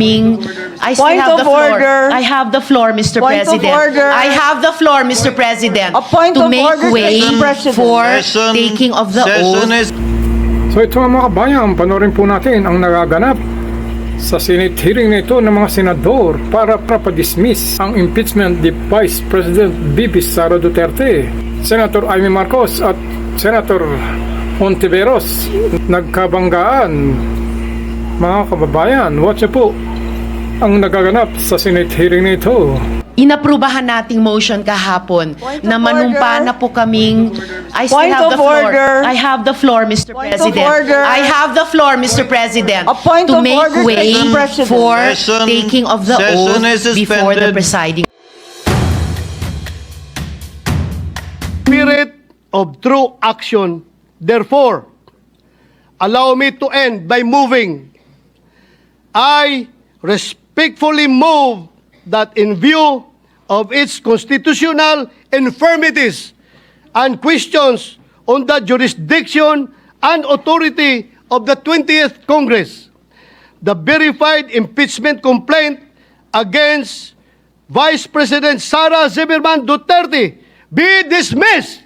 I still Point have the of floor. order. I have the floor, Mr. Point of President. order. I have the floor, Mr. President, A point to of make order, way Mr. President. for taking of the oath. So ito mga kabayan, panoorin po natin ang nagaganap sa Senate hearing na ito ng mga senador para pa-dismiss ang impeachment ni Vice President VP Sara Duterte, Senator Imee Marcos at Senator Hontiveros. Nagkabanggaan, mga kababayan, watch po ang nagaganap sa Senate hearing na ito. Inaprubahan nating motion kahapon Point of na manumpa order. na po kaming I still Point have of the floor. order. I have the floor, Mr. Point of President. order. I have the floor, Mr. President, A point to of make order, way Mr. President. for Session- taking of the session oath is before the suspended. presiding. Spirit of true action. Therefore, allow me to end by moving. I respectfully move that in view of its constitutional infirmities and questions on the jurisdiction and authority of the 20th Congress, the verified impeachment complaint against Vice President Sara Duterte be dismissed.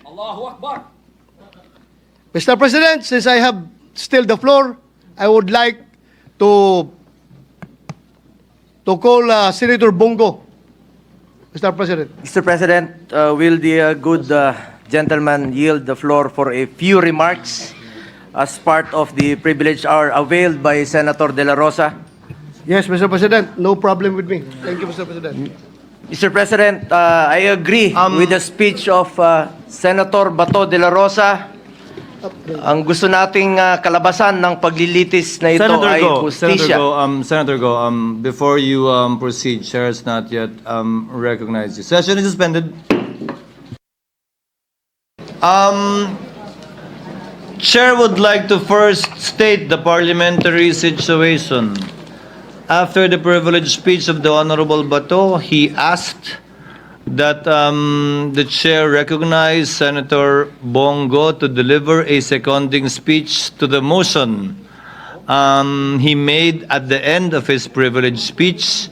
Mr. President, since I have still the floor, I would like to call Senator Bongo. Mr. President. Mr. President, will the good gentleman yield the floor for a few remarks as part of the privilege hour availed by Senator De La Rosa? Yes, Mr. President, no problem with me. Thank you, Mr. President. Mr. President, I agree with the speech of Senator Bato De La Rosa. Ang gusto nating kalabasan ng paglilitis na ito ay hustisya. Senator Go, before you proceed, Chair has not yet recognized you. Session is suspended. Chair would like to first state the parliamentary situation. After the privileged speech of the Honorable Bato, he asked that the chair recognize Senator Bongo to deliver a seconding speech to the motion he made at the end of his privileged speech.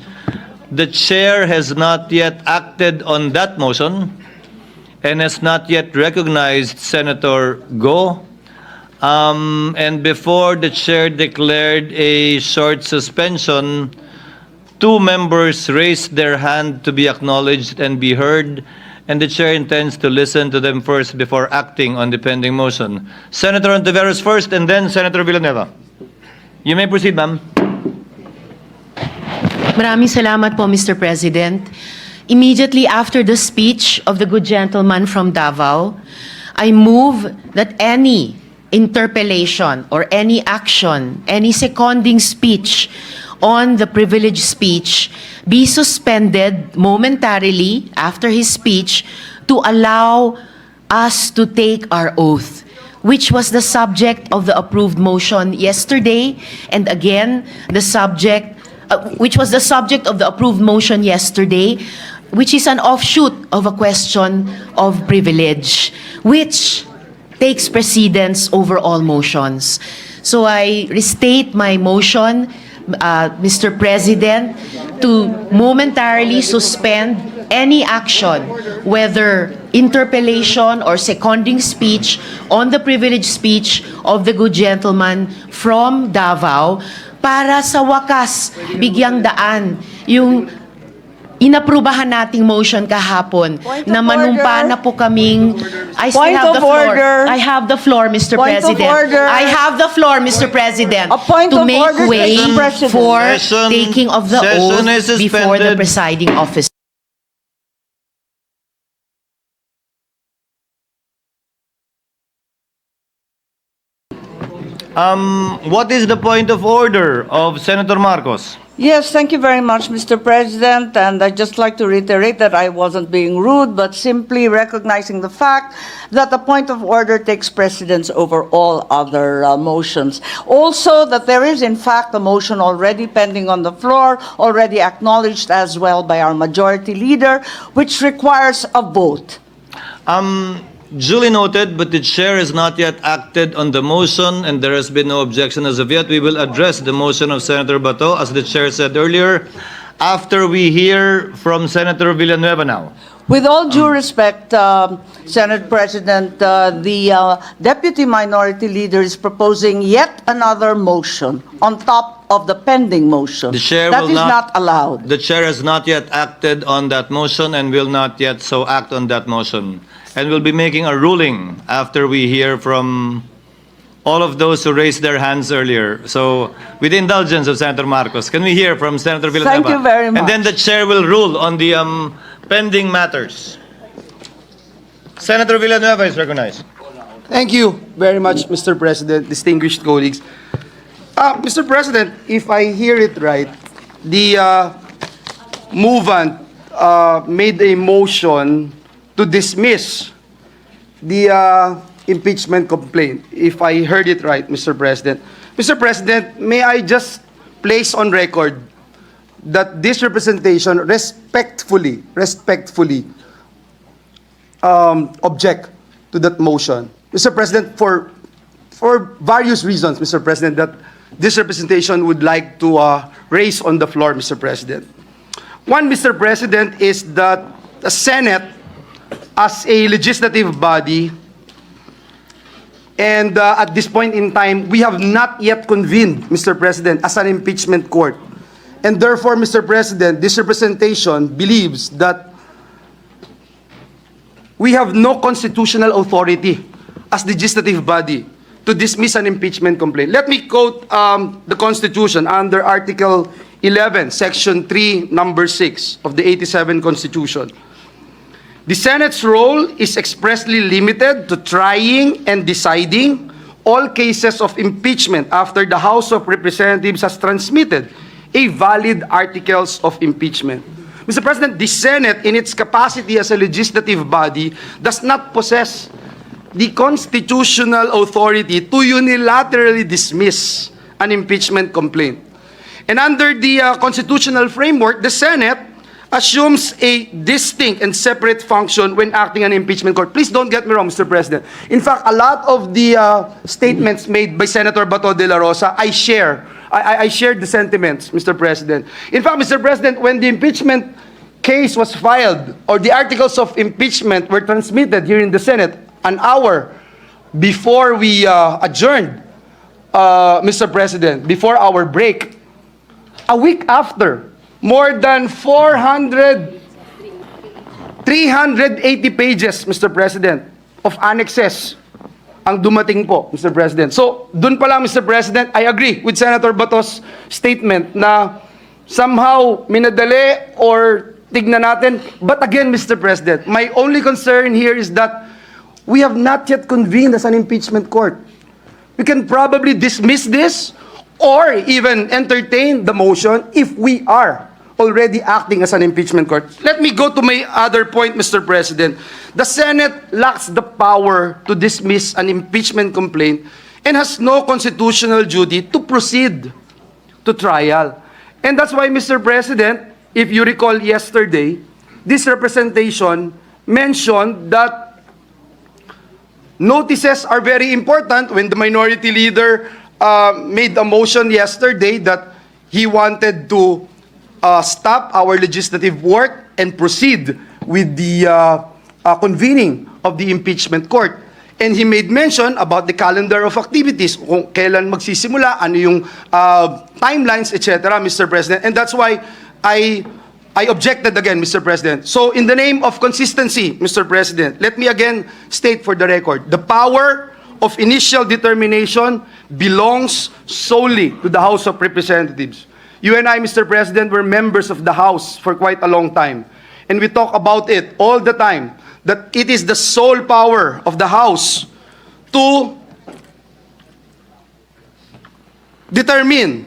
The chair has not yet acted on that motion and has not yet recognized Senator Go. And before the chair declared a short suspension, two members raised their hand to be acknowledged and be heard, and the chair intends to listen to them first before acting on the pending motion. Senator Hontiveros first, and then Senator Villanueva. You may proceed, ma'am. Maraming salamat po, Mr. President. Immediately after the speech of the good gentleman from Davao, I move that any interpellation or any action, any seconding speech on the privileged speech be suspended momentarily after his speech to allow us to take our oath, which was the subject of the approved motion yesterday, and again, the subject, which was the subject of the approved motion yesterday, which is an offshoot of a question of privilege, which takes precedence over all motions. So I restate my motion, Mr. President, to momentarily suspend any action, whether interpellation or seconding speech on the privileged speech of the good gentleman from Davao, para sa wakas bigyang daan yung inaprubahan nating motion kahapon na manumpa na po kaming I still Point have of the floor. order. I have the floor, Mr. Point of President. order. I have the floor, Mr. President, A point to of make order, way Mr. President. for Session- taking of the session oath is before the suspended. presiding officer. What is the point of order of Senator Marcos? Yes, thank you very much, Mr. President. And I'd just like to reiterate that I wasn't being rude, but simply recognizing the fact that the point of order takes precedence over all other motions. Also, that there is, in fact, a motion already pending on the floor, already acknowledged as well by our majority leader, which requires a vote. Duly noted, but the chair has not yet acted on the motion and there has been no objection as of yet. We will address the motion of Senator Bato, as the chair said earlier, after we hear from Senator Villanueva now. With all due respect, Senate President, the Deputy Minority Leader is proposing yet another motion on top of the pending motion. The chair That will is not allowed. The chair has not yet acted on that motion and will not yet so act on that motion. And will be making a ruling after we hear from all of those who raised their hands earlier. So, with the indulgence of Senator Marcos, can we hear from Senator Villanueva? Thank you very much. And then the chair will rule on the pending matters. Senator Villanueva is recognized. Thank you very much, Mr. President, distinguished colleagues. Mr. President, if I hear it right, the movant made a motion to dismiss the impeachment complaint, if I heard it right, Mr. President. Mr. President, may I just place on record that this representation respectfully object to that motion. Mr. President, for various reasons, Mr. President, that this representation would like to raise on the floor, Mr. President. One, Mr. President, is that the Senate, as a legislative body, and at this point in time, we have not yet convened, Mr. President, as an impeachment court. And therefore, Mr. President, this representation believes that we have no constitutional authority as legislative body to dismiss an impeachment complaint. Let me quote the Constitution under Article 11, Section 3, Number 6 of the 87 Constitution. The Senate's role is expressly limited to trying and deciding all cases of impeachment after the House of Representatives has transmitted a valid articles of impeachment. Mr. President, the Senate, in its capacity as a legislative body, does not possess the constitutional authority to unilaterally dismiss an impeachment complaint. And under the constitutional framework, the Senate assumes a distinct and separate function when acting an impeachment court. Please don't get me wrong, Mr. President. In fact, a lot of the statements made by Senator Bato de la Rosa, I share. I shared the sentiments, Mr. President. In fact, Mr. President, when the impeachment case was filed, or the articles of impeachment were transmitted here in the Senate, an hour before we adjourned, Mr. President, before our break, a week after, more than 380 pages, Mr. President, of annexes ang dumating po, Mr. President. So, dun pa lang, Mr. President, I agree with Senator Bato's statement na somehow minadali or tignan natin. But again, Mr. President, my only concern here is that we have not yet convened as an impeachment court. We can probably dismiss this or even entertain the motion if we are already acting as an impeachment court. Let me go to my other point, Mr. President. The Senate lacks the power to dismiss an impeachment complaint and has no constitutional duty to proceed to trial. And that's why, Mr. President, if you recall yesterday, this representation mentioned that notices are very important when the minority leader made a motion yesterday that he wanted to stop our legislative work and proceed with the convening of the impeachment court. And he made mention about the calendar of activities, kung kailan magsisimula, ano yung timelines, etc., Mr. President. And that's why I objected again, Mr. President. So in the name of consistency, Mr. President, let me again state for the record, the power of initial determination belongs solely to the House of Representatives. You and I, Mr. President, were members of the House for quite a long time. And we talk about it all the time, that it is the sole power of the House to determine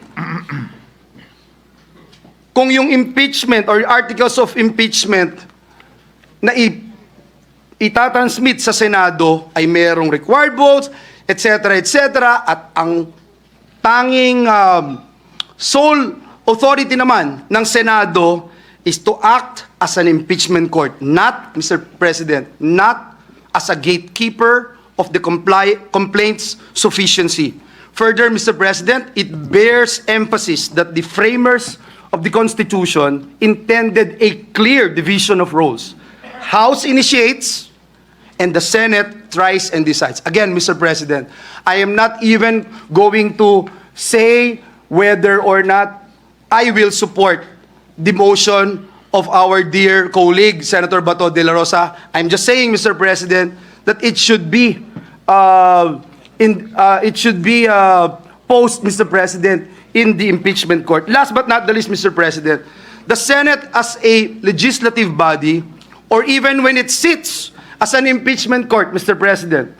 kung yung impeachment or articles of impeachment na itatransmit sa Senado ay merong required votes, etc., etc., at ang tanging sole authority naman ng Senado is to act as an impeachment court, not, Mr. President, not as a gatekeeper of the complaint's sufficiency. Further, Mr. President, it bears emphasis that the framers of the Constitution intended a clear division of roles. House initiates, and the Senate tries and decides. Again, Mr. President, I am not even going to say whether or not I will support the motion of our dear colleague, Senator Bato de la Rosa. I'm just saying, Mr. President, that it should be post, Mr. President, in the impeachment court. Last but not the least, Mr. President, the Senate as a legislative body, or even when it sits as an impeachment court, Mr. President,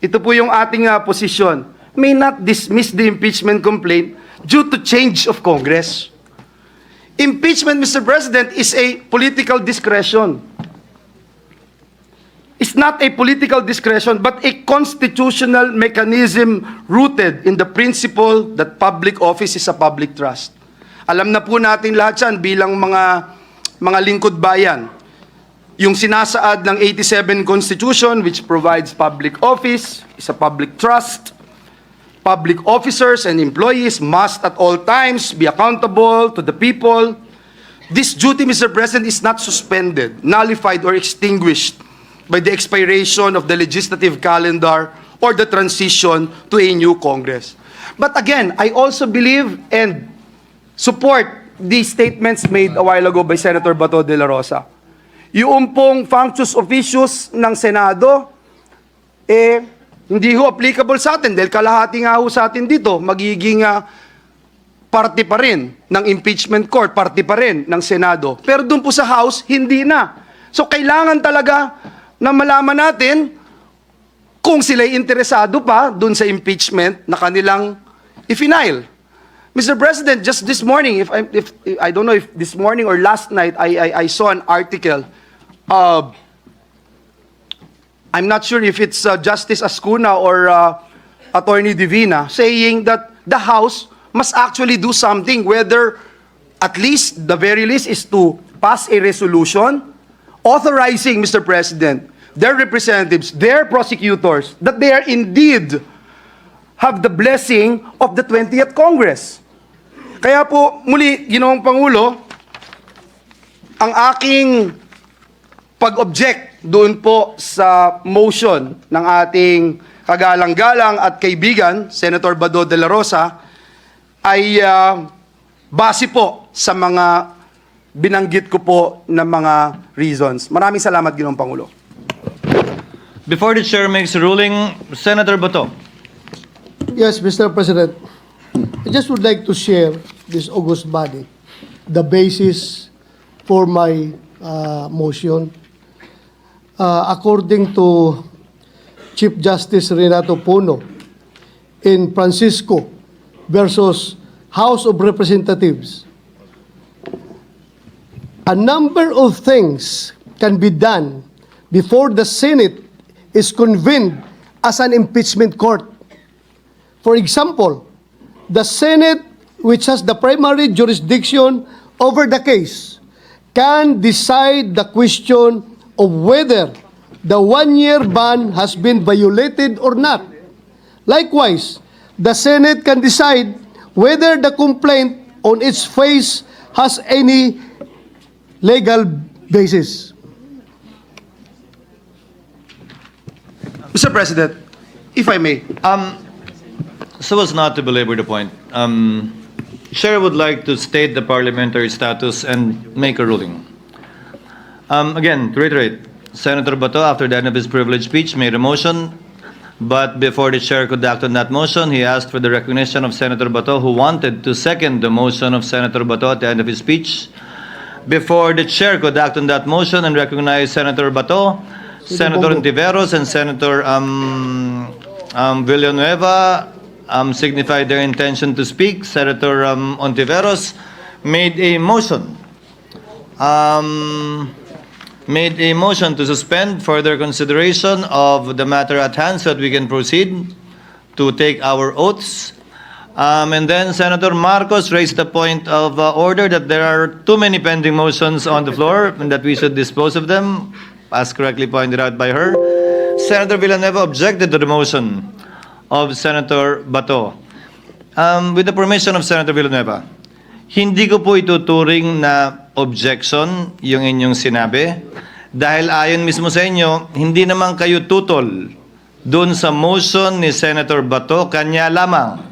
ito po yung ating posisyon, may not dismiss the impeachment complaint due to change of Congress. Impeachment, Mr. President, is a political discretion. It's not a political discretion, but a constitutional mechanism rooted in the principle that public office is a public trust. Alam na po natin lahat yan bilang mga lingkod bayan. Yung sinasaad ng 87 Constitution, which provides public office, is a public trust. Public officers and employees must at all times be accountable to the people. This duty, Mr. President, is not suspended, nullified, or extinguished by the expiration of the legislative calendar or the transition to a new Congress. But again, I also believe and support the statements made a while ago by Senator Bato de la Rosa. Yung pong functus officius ng Senado, hindi ho applicable sa atin dahil kalahati nga ho sa atin dito, magiging parte pa rin ng impeachment court, parte pa rin ng Senado. Pero dun po sa House, hindi na. So kailangan talaga na malaman natin kung sila'y interesado pa dun sa impeachment na kanilang i-file. Mr. President, just this morning, if I don't know if this morning or last night, I saw an article. I'm not sure if it's Justice Ascuna or Attorney Divina saying that the House must actually do something, whether at least the very least is to pass a resolution authorizing, Mr. President, their representatives, their prosecutors, that they are indeed have the blessing of the 20th Congress. Kaya po, muli, Ginoong Pangulo, ang aking pag-object doon po sa motion ng ating kagalang-galang at kaibigan, Senator Bato de la Rosa, ay base po sa mga binanggit ko po na mga reasons. Maraming salamat, Ginoong Pangulo. Before the chair makes a ruling, Senator Bato. Yes, Mr. President. I just would like to share this august body, the basis for my motion. According to Chief Justice Renato Puno in Francisco versus House of Representatives, a number of things can be done before the Senate is convened as an impeachment court. For example, the Senate, which has the primary jurisdiction over the case, can decide the question of whether the one-year ban has been violated or not. Likewise, the Senate can decide whether the complaint on its face has any legal basis. Mr. President, if I may. So as not to belabor the point, Chair would like to state the parliamentary status and make a ruling. Again, to reiterate, Senator Bato, after the end of his privileged speech, made a motion, but before the chair could act on that motion, he asked for the recognition of Senator Bato, who wanted to second the motion of Senator Bato at the end of his speech. Before the chair could act on that motion and recognize Senator Bato, Senator Hontiveros and Senator Villanueva signified their intention to speak. Senator Hontiveros made a motion. Made a motion to suspend further consideration of the matter at hand so that we can proceed to take our oaths. And then Senator Marcos raised the point of order that there are too many pending motions on the floor and that we should dispose of them, as correctly pointed out by her. Senator Villanueva objected to the motion of Senator Bato. With the permission of Senator Villanueva, hindi ko po ituturing na objection yung inyong sinabi dahil ayon mismo sa inyo, hindi naman kayo tutol doon sa motion ni Senator Bato, kanya lamang.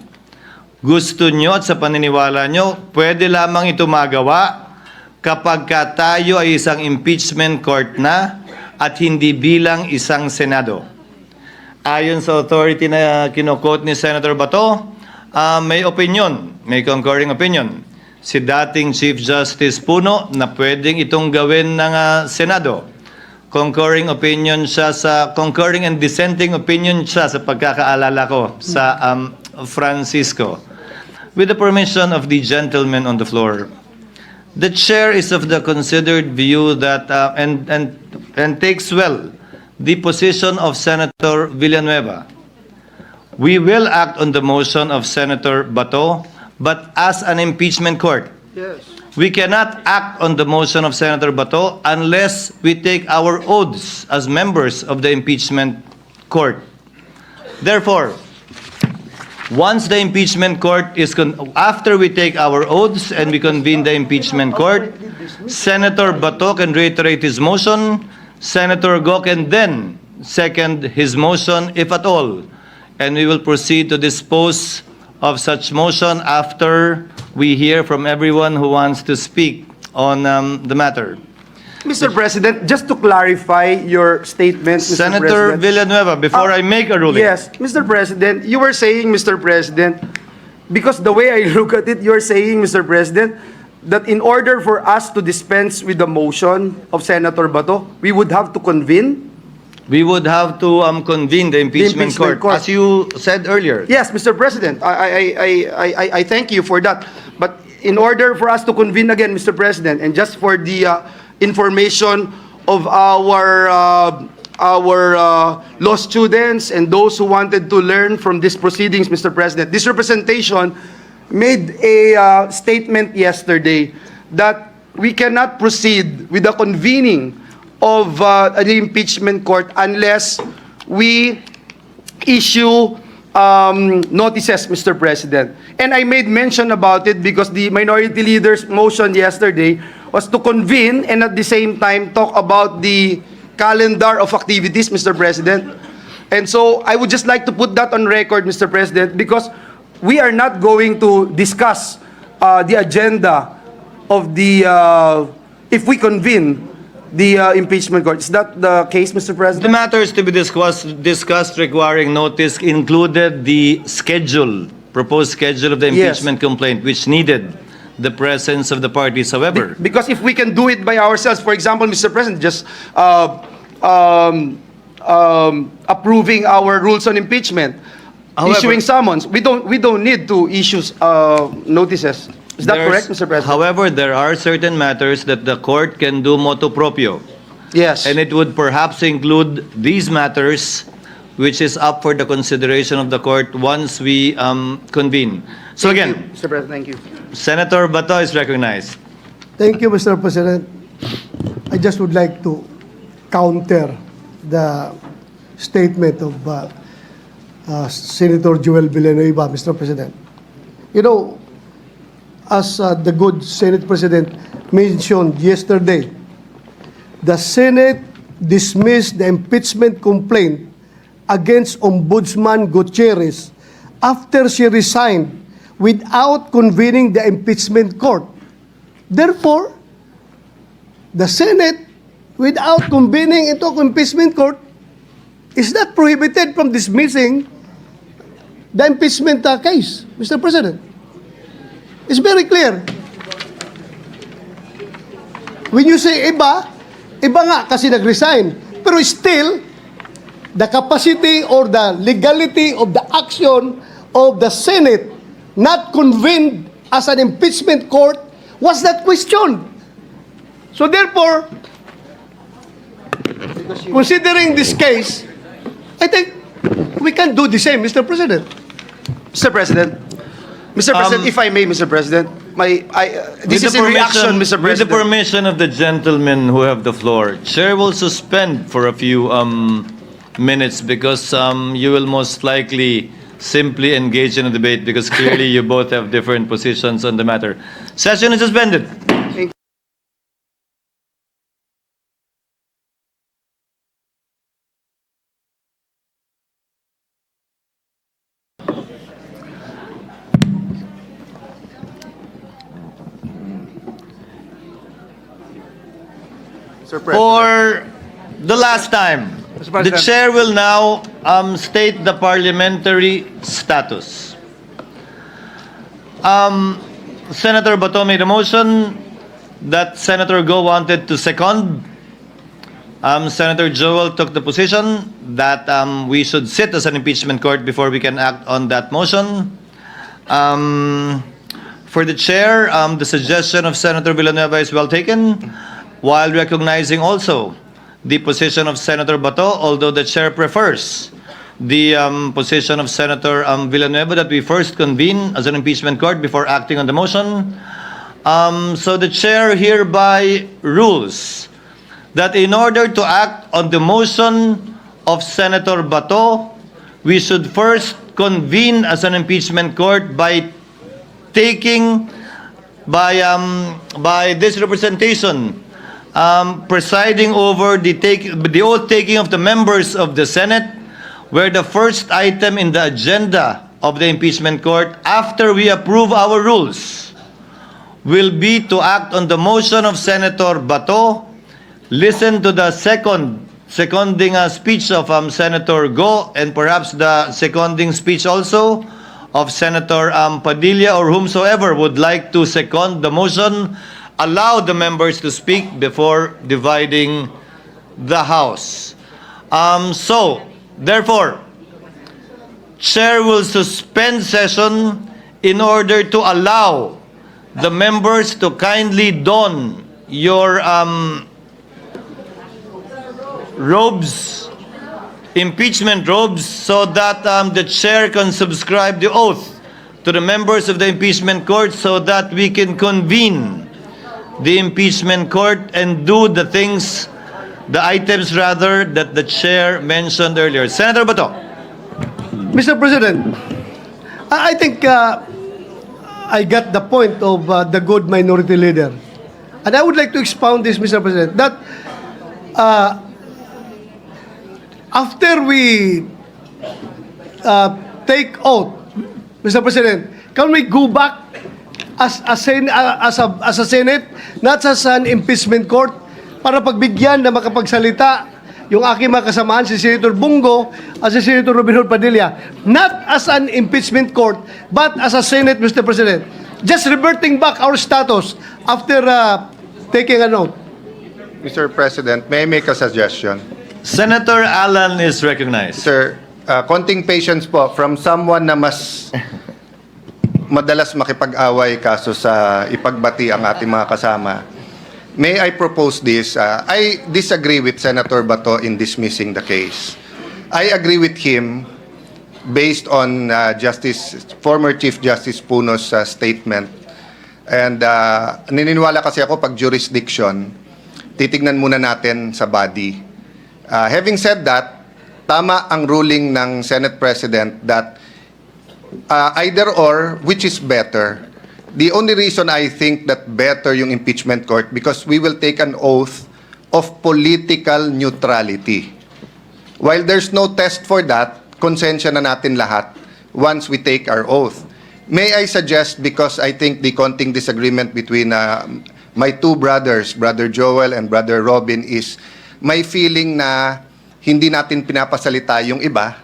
Gusto nyo at sa paniniwala nyo, pwede lamang ito magawa kapag tayo ay isang impeachment court na at hindi bilang isang Senado. Ayon sa authority na kinukot ni Senator Bato, may opinion, may concurring opinion. Si dating Chief Justice Puno na pwedeng itong gawin ng Senado. Concurring and dissenting opinion siya sa pagkakaalala ko sa Francisco. With the permission of the gentleman on the floor, the chair is of the considered view that and takes well the position of Senator Villanueva. We will act on the motion of Senator Bato, but as an impeachment court. Yes. We cannot act on the motion of Senator Bato unless we take our oaths as members of the impeachment court. Therefore, once the impeachment court is after we take our oaths and we convene the impeachment court, Senator Bato can reiterate his motion, Senator Go can then second his motion if at all, and we will proceed to dispose of such motion after we hear from everyone who wants to speak on the matter. Mr. President, just to clarify your statement, Mr. Senator President. Villanueva, before I make a ruling. Yes, Mr. President, you were saying, Mr. President, because the way I look at it, you're saying, Mr. President, that in order for us to dispense with the motion of Senator Bato, we would have to convene? We would have to convene the impeachment, impeachment court. as you said earlier. Yes, Mr. President, I thank you for that. But in order for us to convene again, Mr. President, and just for the information of our law students and those who wanted to learn from these proceedings, Mr. President, this representation made a statement yesterday that we cannot proceed with the convening of an impeachment court unless we issue notices, Mr. President. And I made mention about it because the minority leader's motion yesterday was to convene and at the same time talk about the calendar of activities, Mr. President. And so I would just like to put that on record, Mr. President, because we are not going to discuss the agenda of the, if we convene the impeachment court. Is that the case, Mr. The President? matters to be discussed requiring notice included the schedule, proposed schedule of the Yes. impeachment complaint, which needed the presence of the parties. However, Because if we can do it by ourselves, for example, Mr. President, just approving our rules on impeachment, However- issuing summons, we don't need to issue notices. Is that correct, Mr. President? However, there are certain matters that the court can do motu proprio. Yes. And it would perhaps include these matters, which is up for the consideration of the court once we convene. So Thank again, you, Mr. President, thank you. Senator Bato is recognized. Thank you, Mr. President. I just would like to counter the statement of Senator Joel Villanueva, Mr. President. You know, as the good Senate President mentioned yesterday, the Senate dismissed the impeachment complaint against Ombudsman Gutierrez after she resigned without convening the impeachment court. Therefore, the Senate, without convening into impeachment court, is not prohibited from dismissing the impeachment case, Mr. President. It's very clear. When you say iba, iba nga kasi nag-resign. Pero still, the capacity or the legality of the action of the Senate not convened as an impeachment court was not questioned. So therefore, considering this case, I think we can do the same, Mr. President. Mr. President, if I may, Mr. President, this is in reaction, Mr. With the President. permission of the gentlemen who have the floor, Chair will suspend for a few minutes because you will most likely simply engage in a debate because clearly you both have different positions on the matter. Session is suspended. Mr. President. For the last time, Mr. the President. chair will now state the parliamentary status. Senator Bato made a motion that Senator Go wanted to second. Senator Joel took the position that we should sit as an impeachment court before we can act on that motion. For the chair, the suggestion of Senator Villanueva is well taken, while recognizing also the position of Senator Bato, although the chair prefers the position of Senator Villanueva that we first convene as an impeachment court before acting on the motion. So the chair hereby rules that in order to act on the motion of Senator Bato, we should first convene as an impeachment court by taking by this representation presiding over the oath taking of the members of the Senate, where the first item in the agenda of the impeachment court after we approve our rules will be to act on the motion of Senator Bato, listen to the seconding speech of Senator Go, and perhaps the seconding speech also of Senator Padilla or whomsoever would like to second the motion, allow the members to speak before dividing the House. So, therefore, Chair will suspend session in order to allow the members to kindly don your robes, impeachment robes, so that the chair can subscribe the oath to the members of the impeachment court so that we can convene the impeachment court and do the things, the items rather, that the chair mentioned earlier. Senator Bato. Mr. President, I think I got the point of the good minority leader. And I would like to expound this, Mr. President, that after we take oath, Mr. President, can we go back as a Senate, not as an impeachment court, para pagbigyan na makapagsalita yung aking mga kasamaan, si Senator Bungo at si Senator Robin Hood Padilla, not as an impeachment court, but as a Senate, Mr. President. Just reverting back our status after taking a note. Mr. President, may I make a suggestion? Senator Allen is recognized. Sir, konting patience po from someone na mas madalas makipag-away kaso sa ipagbati ang ating mga kasama. May I propose this? I disagree with Senator Bato in dismissing the case. I agree with him based on former Chief Justice Puno's statement. And naniniwala kasi ako pag jurisdiction, titignan muna natin sa body. Having said that, tama ang ruling ng Senate President that either or, which is better. The only reason I think that better yung impeachment court because we will take an oath of political neutrality. While there's no test for that, konsensya na natin lahat once we take our oath. May I suggest, because I think the konting disagreement between my two brothers, Brother Joel and Brother Robin, is may feeling na hindi natin pinapasalita yung iba.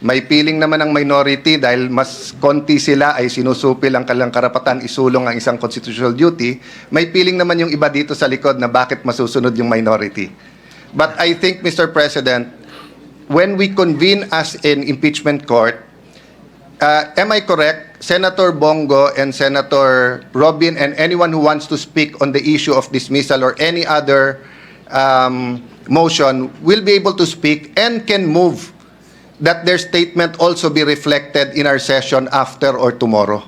May feeling naman ng minority dahil mas konti sila ay sinusupil ang kanilang karapatan isulong ang isang constitutional duty. May feeling naman yung iba dito sa likod na bakit masusunod yung minority. But I think, Mr. President, when we convene as an impeachment court, am I correct? Senator Bongo and Senator Robin and anyone who wants to speak on the issue of dismissal or any other motion will be able to speak and can move that their statement also be reflected in our session after or tomorrow.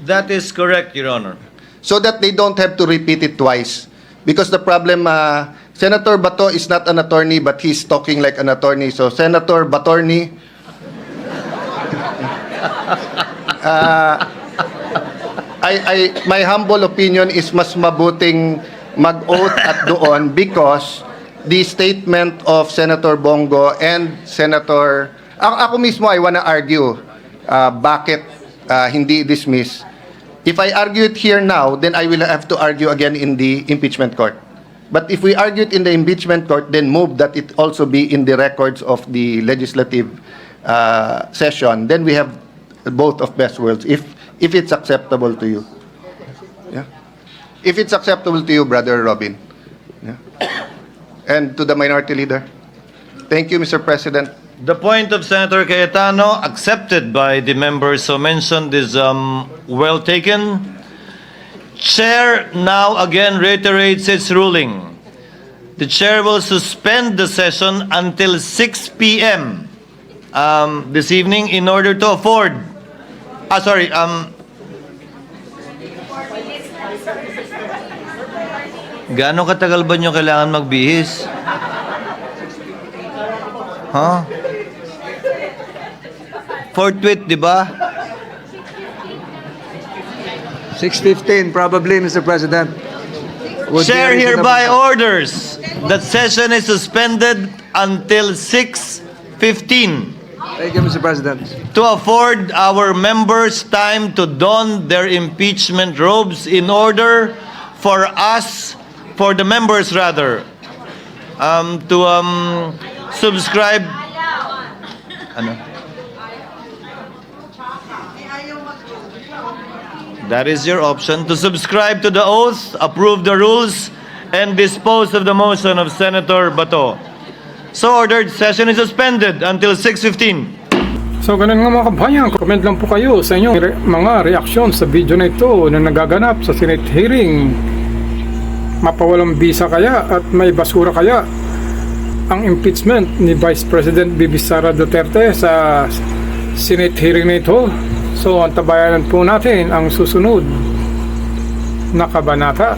That is correct, Your Honor. So that they don't have to repeat it twice. Because the problem, Senator Bato is not an attorney, but he's talking like an attorney. So, Senator Batorni, my humble opinion is mas mabuting mag-oath at doon because the statement of Senator Bongo and Senator... Ako mismo, I wanna argue bakit hindi dismiss. If I argue it here now, then I will have to argue again in the impeachment court. But if we argue it in the impeachment court, then move that it also be in the records of the legislative session, then we have both of best worlds, if it's acceptable to you. Yeah. If it's acceptable to you, Brother Robin. Yeah. And to the minority leader. Thank you, Mr. President. The point of Senator Cayetano, accepted by the members so mentioned, is well taken. Chair now again reiterates its ruling. The chair will suspend the session until 6 p.m. This evening in order to afford... Gaano katagal ba nyo kailangan magbihis? Huh? Forthwith, di ba? 6:15 probably, Mr. President. Would be Chair a reasonable hereby time. orders that session is suspended until 6:15 Thank you, Mr. President. to afford our members time to don their impeachment robes in order for us, for the members rather, to subscribe. Ano? That is your option, to subscribe to the oath, approve the rules, and dispose of the motion of Senator Bato. So ordered, session is suspended until 6:15. So ganun nga mga kabayan, comment lang po kayo sa inyong mga reaksyon sa video na ito na nagaganap sa Senate hearing. Mapawalang bisa kaya at may basura kaya ang impeachment ni Vice President Bibi Sara Duterte sa Senate hearing na ito? So antabayanan po natin ang susunod na kabanata.